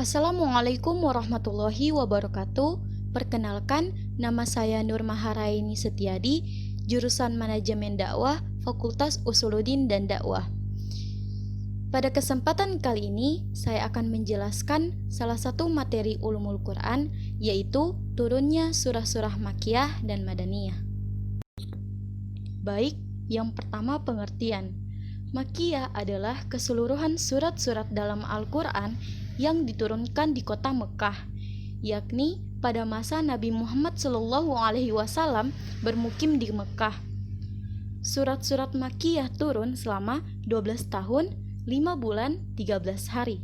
Assalamualaikum warahmatullahi wabarakatuh. Perkenalkan, nama saya Nur Maharaini Setiadi, jurusan Manajemen Dakwah, Fakultas Usuluddin dan Dakwah. Pada kesempatan kali ini, saya akan menjelaskan salah satu materi ulumul Quran, yaitu turunnya surah-surah Makkiyah dan Madaniyah. Baik, yang pertama pengertian. Makkiyah adalah keseluruhan surat-surat dalam Al-Quran yang diturunkan di kota Mekah, yakni pada masa Nabi Muhammad SAW bermukim di Mekah. Surat-surat Makkiyah turun selama 12 tahun, 5 bulan, 13 hari.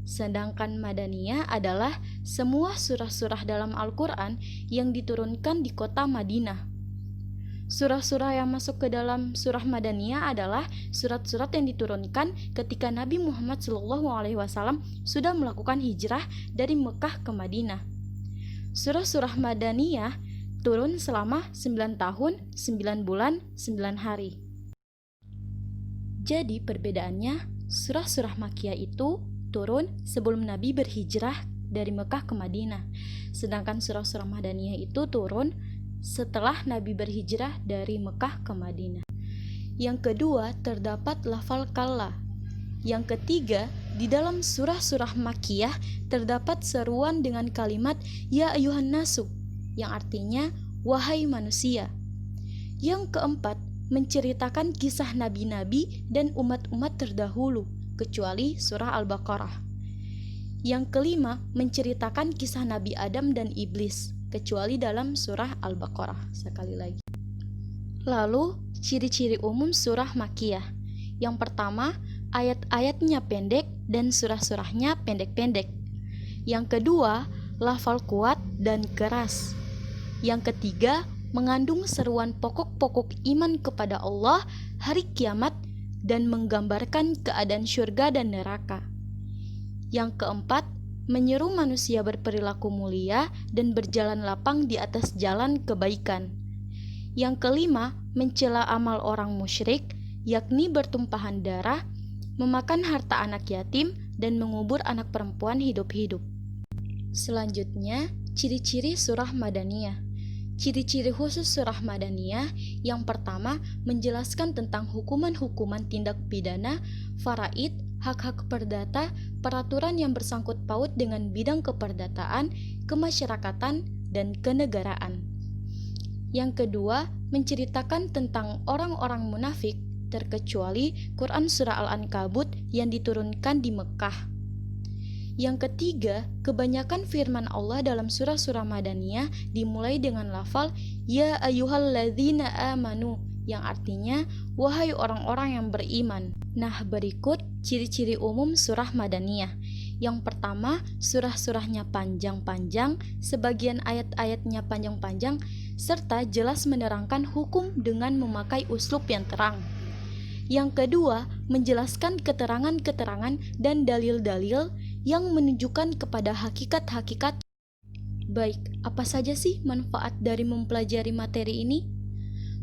Sedangkan Madaniyah adalah semua surah-surah dalam Al-Quran yang diturunkan di kota Madinah. Surah-surah yang masuk ke dalam surah Madaniyah adalah surat-surat yang diturunkan ketika Nabi Muhammad SAW sudah melakukan hijrah dari Mekah ke Madinah. Surah-surah Madaniyah turun selama 9 tahun, 9 bulan, 9 hari. Jadi perbedaannya, surah-surah Makkiyah itu turun sebelum Nabi berhijrah dari Mekah ke Madinah. Sedangkan surah-surah Madaniyah itu turun setelah Nabi berhijrah dari Mekah ke Madinah. Yang kedua, terdapat lafal kalla. Yang ketiga, di dalam surah-surah Makkiyah terdapat seruan dengan kalimat ya ayuhan nasu, yang artinya wahai manusia. Yang keempat, menceritakan kisah nabi-nabi dan umat-umat terdahulu, kecuali surah Al-Baqarah. Yang kelima, menceritakan kisah Nabi Adam dan iblis, kecuali dalam surah Al-Baqarah. Sekali lagi. Lalu, ciri-ciri umum surah Makkiyah. Yang pertama, ayat-ayatnya pendek dan surah-surahnya pendek-pendek. Yang kedua, lafal kuat dan keras. Yang ketiga, mengandung seruan pokok-pokok iman kepada Allah, hari kiamat, dan menggambarkan keadaan syurga dan neraka. Yang keempat, menyeru manusia berperilaku mulia dan berjalan lapang di atas jalan kebaikan. Yang kelima, mencela amal orang musyrik, yakni bertumpahan darah, memakan harta anak yatim, dan mengubur anak perempuan hidup-hidup. Selanjutnya, ciri-ciri surah Madaniyah. Ciri-ciri khusus surah Madaniyah yang pertama, menjelaskan tentang hukuman-hukuman tindak pidana, faraid, hak-hak perdata, peraturan yang bersangkut paut dengan bidang keperdataan, kemasyarakatan, dan kenegaraan. Yang kedua, menceritakan tentang orang-orang munafik, terkecuali Quran Surah Al-Ankabut yang diturunkan di Mekah. Yang ketiga, kebanyakan firman Allah dalam surah-surah Madaniyah dimulai dengan lafal ya ayyuhalladzina amanu, yang artinya wahai orang-orang yang beriman. Nah, berikut ciri-ciri umum surah Madaniyah. Yang pertama, surah-surahnya panjang-panjang, sebagian ayat-ayatnya panjang-panjang, serta jelas menerangkan hukum dengan memakai uslub yang terang. Yang kedua, menjelaskan keterangan-keterangan dan dalil-dalil yang menunjukkan kepada hakikat-hakikat. Baik, apa saja sih manfaat dari mempelajari materi ini?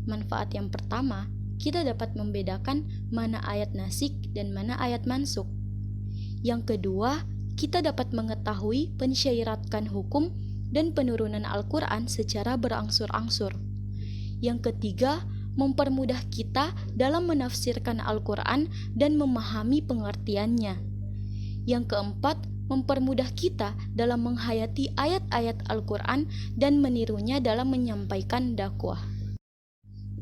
Manfaat yang pertama, kita dapat membedakan mana ayat nasik dan mana ayat mansuk. Yang kedua, kita dapat mengetahui pensyairatkan hukum dan penurunan Al-Quran secara berangsur-angsur. Yang ketiga, mempermudah kita dalam menafsirkan Al-Quran dan memahami pengertiannya. Yang keempat, mempermudah kita dalam menghayati ayat-ayat Al-Quran dan menirunya dalam menyampaikan dakwah.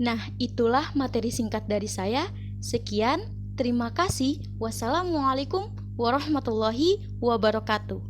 Nah, itulah materi singkat dari saya. Sekian, terima kasih. Wassalamualaikum warahmatullahi wabarakatuh.